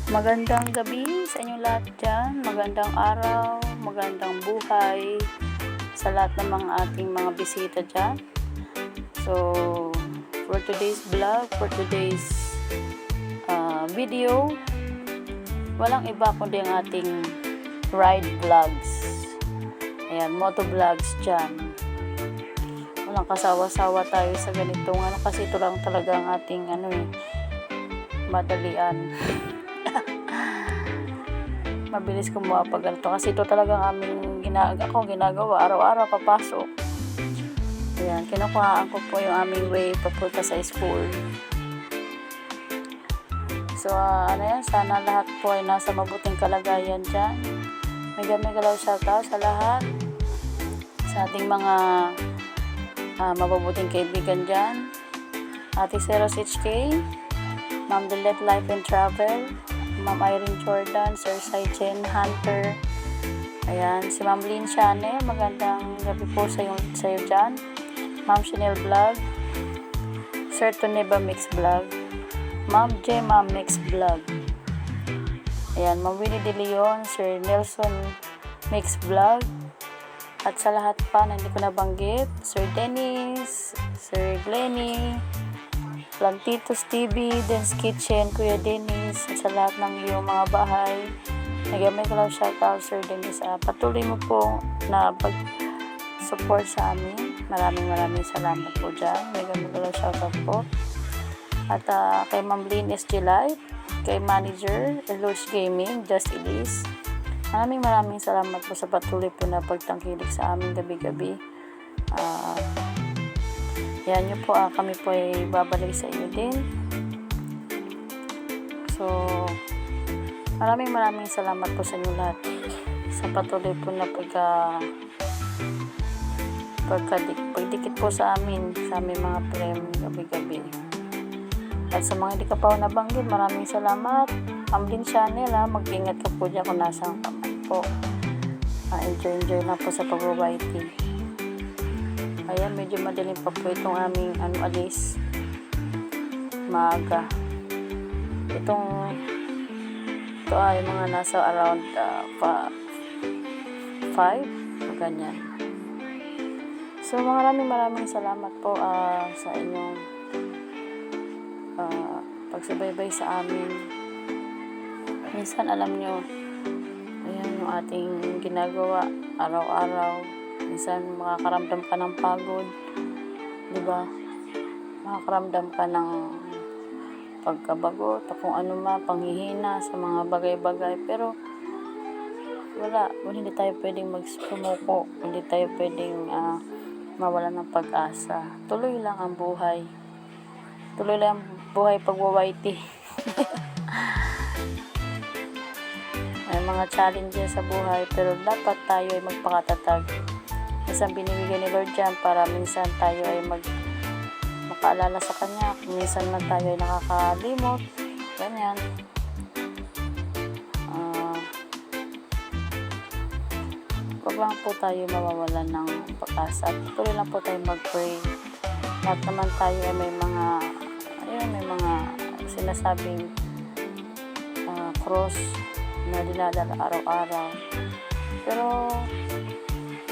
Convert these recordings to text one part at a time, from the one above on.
Magandang gabi sa inyong lahat dyan. Magandang araw, magandang buhay sa lahat ng mga ating mga bisita dyan. So, for today's vlog, for today's video, walang iba kundi ang ating ride vlogs. Ayan, moto vlogs dyan. Walang kasawa-sawa tayo sa ganitong kasi ito lang talaga ang ating madalian. Mabilis kumuha pag ganito kasi ito talagang aming ginagawa araw-araw papasok. Ayan, kinukuhaan ko po yung aming way papunta sa school. So sana lahat po ay nasa mabuting kalagayan dyan. Mega galaw shoutout sa lahat sa ating mga mabubuting kaibigan dyan. Ate Zeros HK, Ma'am Delet Life and Travel, Ma'am Irene Jordan, Sir Saijen Hunter, ayan, si Ma'am Lynn Channel, magandang gabi po sa iyo dyan, Ma'am Chanel Vlog, Sir Toneba Mix Vlog, Ma'am Gemma Mix Vlog, ayan, Ma'am Winnie De Leon, Sir Nelson Mix Vlog, at sa lahat pa na hindi ko nabanggit, Sir Dennis, Sir Glenny, Plantitos TV, Den's Kitchen, Kuya Dennis, at sa lahat ng iyong mga bahay. Nagamay ko lang shoutout, Sir Dennis. Patuloy mo po na pag-support sa amin. Maraming salamat po dyan. Nagamay ko lang shoutout po. At kay Ma'am Lynn SG Life, kay Manager, Eloge Gaming, Just Elise. Maraming salamat po sa patuloy po na pagtangkilik sa amin gabi-gabi. Yan nyo po, kami po ay babalik sa inyo din. So, maraming salamat po sa inyo lahat sa patuloy po na pagdikit po sa amin, sa aming mga prem gabi-gabi. At sa mga hindi ka pa nabanggit, maraming salamat. Amlin Channel, mag-ingat ka po dyan kung nasaan ka man po. Enjoy lang po sa pag-whitey. Ayan, medyo madaling pa po itong aming alis. Maaga. Ito ay mga nasa around 5 ganyan. So maraming salamat po sa inyong pagsubaybay sa amin. Minsan alam nyo, ayan yung ating ginagawa araw-araw. Minsan makakaramdam ka ng pagod, di ba? Makakaramdam ka ng pagkabagot o kung ano panghihina sa mga bagay-bagay. Pero hindi tayo pwedeng magsumuko, hindi tayo pwedeng mawala ng pag-asa. Tuloy lang ang buhay. Tuloy lang ang buhay pag-wawaiti. May mga challenges sa buhay, pero dapat tayo ay magpakatatag. Minsan binibigyan ni Lord dyan para minsan tayo ay makaalala sa Kanya. Minsan man tayo ay nakakalimot. Ganyan. Huwag lang po tayo mawawalan ng pag-asa. Tuloy lang po tayo mag-pray. Lahat naman tayo ay may mga sinasabing cross na dinadala araw-araw. Pero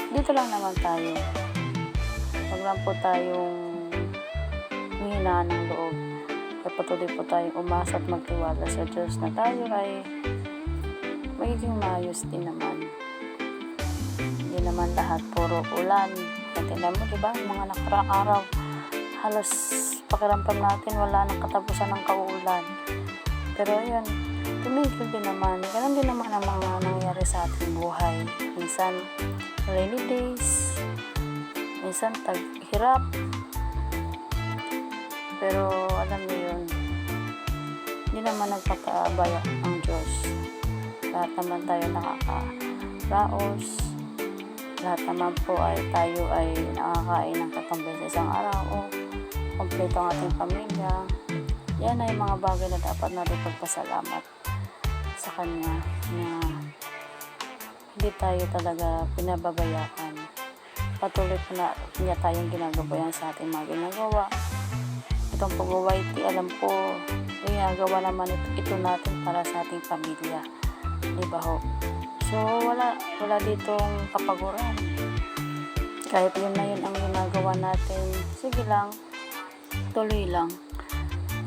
dito lang naman tayo. Huwag lang po tayong humihinaan ng loob. Patuloy po tayong umasa at magtiwala sa Diyos na tayo ay magiging maayos din naman. Hindi naman lahat puro ulan. Tingnan mo, diba? Mga nakaraang araw, halos pakiramdam natin wala nang katapusan ng kauulan. Pero yun, tumigil din naman. Ganun din naman ang mga nangyayari sa ating buhay. Minsan, rainy days, minsan taghirap, pero alam niyo yun, hindi naman nagpapaabaya ang Diyos. Lahat naman tayo nakakaraos, lahat naman po ay tayo ay nakakain ng 3 beses ang araw o kompleto ang ating pamilya. Yan ay mga bagay na dapat natin pagpasalamat sa Kanya na hindi tayo talaga pinababayaan. Patuloy po na niya tayong ginagabayan sa ating mga ginagawa. Itong pag-whitey, alam po, ginagawa naman ito natin para sa ating pamilya, di ba ho? So wala ditong kapaguran. Kahit yun na yun ang ginagawa natin, sige lang, tuloy lang.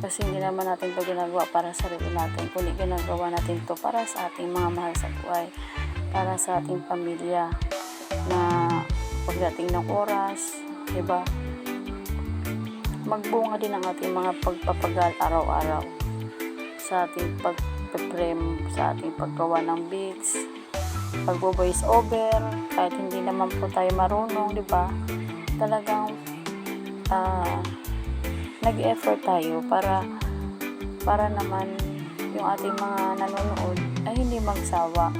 Kasi hindi naman natin ito ginagawa para sa sarili natin, kundi ginagawa natin ito para sa ating mga mahal sa buhay, para sa ating pamilya, na pagdating ng oras, diba, magbunga din ang ating mga pagpapagal araw-araw sa ating pagpe-frame, sa ating paggawa ng beats, pagbo-voice over, kahit hindi naman po tayo marunong, diba, talagang nag-effort tayo para naman yung ating mga nanonood ay hindi magsawa.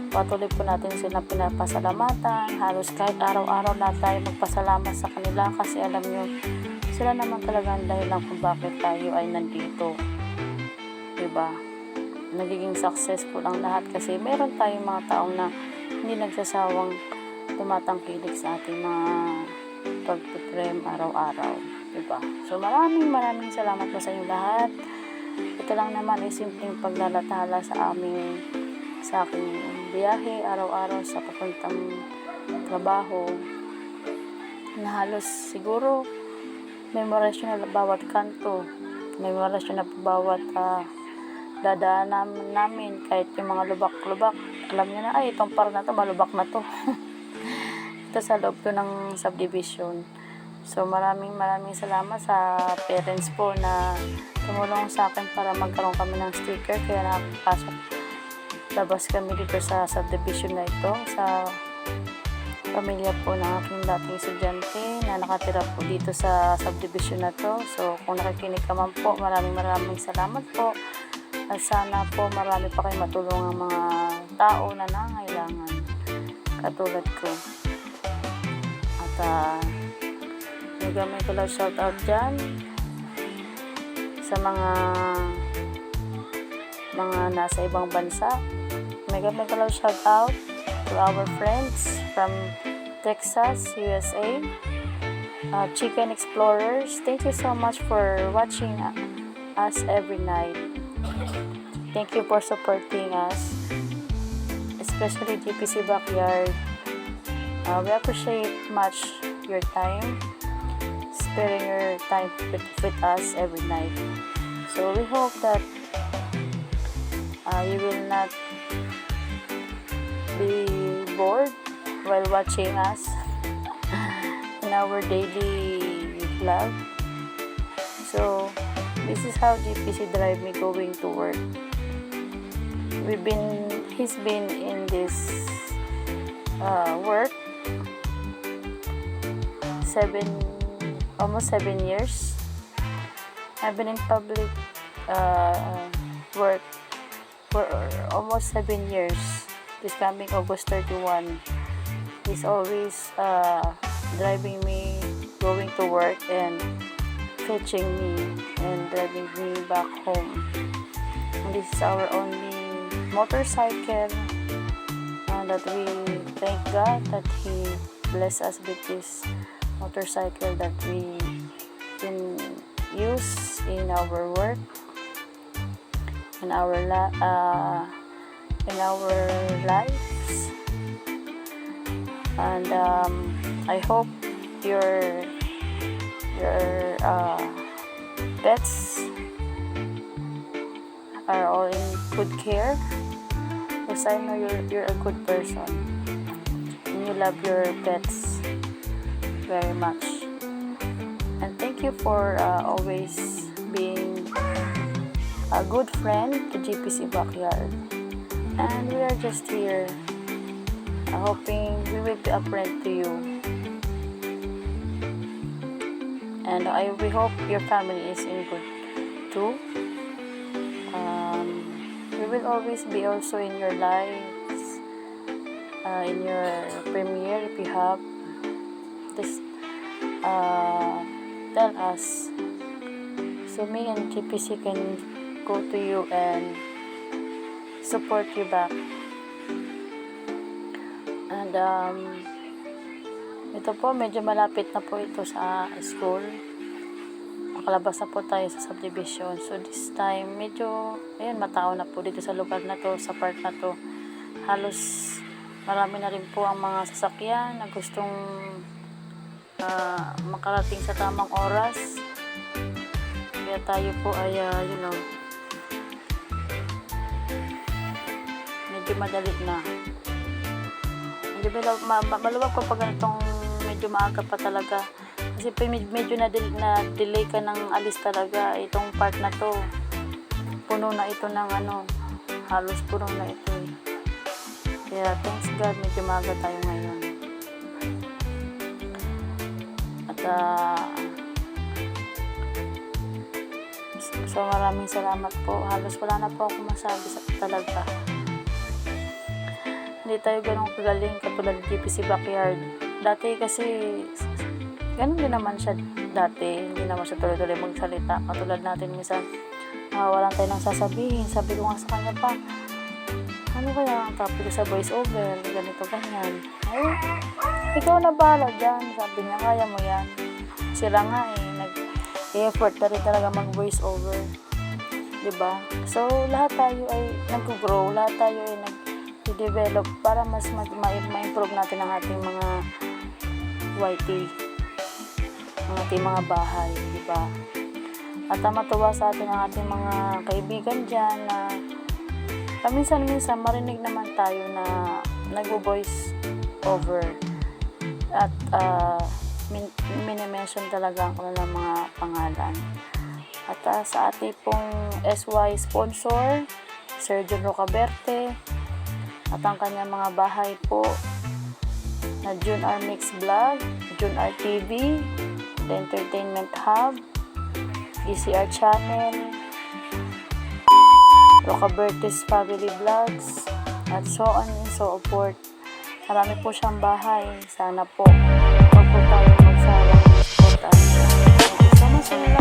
Patuloy po natin sila pinapasalamatan, halos kahit araw-araw na tayo magpasalamat sa kanila, kasi alam nyo, sila naman talaga ang dahilan kung bakit tayo ay nandito, diba? Nagiging successful ang lahat kasi meron tayong mga taong na hindi nagsasawang tumatangkilik sa ating mga pagpiprem araw-araw, diba? So maraming salamat po sa inyo lahat. Ito lang naman ay simpleng paglalathala sa aking biyahe araw-araw sa papuntang trabaho, na halos siguro memorasyon na bawat kanto, memorasyon na bawat dadaanan namin, kahit yung mga lubak-lubak, alam niyo na, ay itong part na to malubak na to. Ito sa loob to ng subdivision. So maraming salamat sa parents po na tumulong sa akin para magkaroon kami ng sticker, kaya nakapasok labas kami dito sa subdivision na ito, sa pamilya po ng aking dating estudyante na nakatira po dito sa subdivision na to. So kung nakikinig ka man po, maraming salamat po, at sana po marami pa kayong matulungang mga tao na nangailangan katulad ko. At nagamay ko lang shout out dyan sa mga nasa ibang bansa. Nagamay ko lang shout out to our friends from Texas, USA, Chicken Explorers. Thank you so much for watching us every night. Thank you for supporting us, especially GPC Backyard. We appreciate much your time, sparing your time with us every night. So we hope that you will not be bored while watching us in our daily vlog. So this is how GPC drive me going to work. He's been in this work almost 7 years. I've been in public work for almost 7 years. This coming August 31, he's always driving me going to work and fetching me and driving me back home. And this is our only motorcycle that we thank God that He bless us with this motorcycle that we can use in our work, in our lives. And I hope your pets are all in good care, because I know you're a good person and you love your pets very much. And thank you for always being a good friend to GPC Backyard. And we are just here hoping we will be a friend to you. And we hope your family is in good too. We will always be also in your lives, in your premiere if you have. Just tell us, so me and GPC can go to you and support you back. And ito po, medyo malapit na po ito sa school. nakalabas na po tayo sa subdivision. So this time, medyo, ayun, matao na po dito sa lugar na to, sa part na to. Halos marami na rin po ang mga sasakyan na gustong makarating sa tamang oras. Kaya tayo po ay, medyo madali na. Medyo maluwag ko pag ganitong medyo maaga pa talaga. Kasi medyo na-delay ka ng alis talaga. Itong part na to, puno na ito ng halos puno na ito eh. Kaya thanks God, medyo maaga tayo ngayon. At so maraming salamat po. Halos wala na po ako masabi sa talaga. Hindi tayo ganun kagaling katulad ng GPC Backyard. Dati kasi ganun din naman siya dati. Hindi naman siya tuloy-tuloy magsalita. Katulad natin minsan, walang tayo nang sasabihin. Sabi ko nga sa kanya pa, ano kaya ang topic sa voice over? Ganito, ganyan. Ay, ikaw na bahala dyan. Sabi niya, kaya mo yan. Sila nga nag-effort na rin talaga mag-voice over. Diba? So, lahat tayo ay nag-grow. Lahat tayo ay nag-develop para mas ma-improve natin ang ating mga YT. Ang ating mga bahay. Diba? At matuwa sa atin ang ating mga kaibigan dyan na minsan marinig naman tayo na nag-voice over at minimension talaga ang kanilang mga pangalan. At sa ating pong SY sponsor, Sir John Rocaberte, at ang kanyang mga bahay po na June R Mix Vlog, June R TV, The Entertainment Hub, DCR Channel, Rocaberte's Family Vlogs, at so on and so forth. Marami po siyang bahay. Sana po, huwag po tayo magsawang supportahan siya. Thank you so much.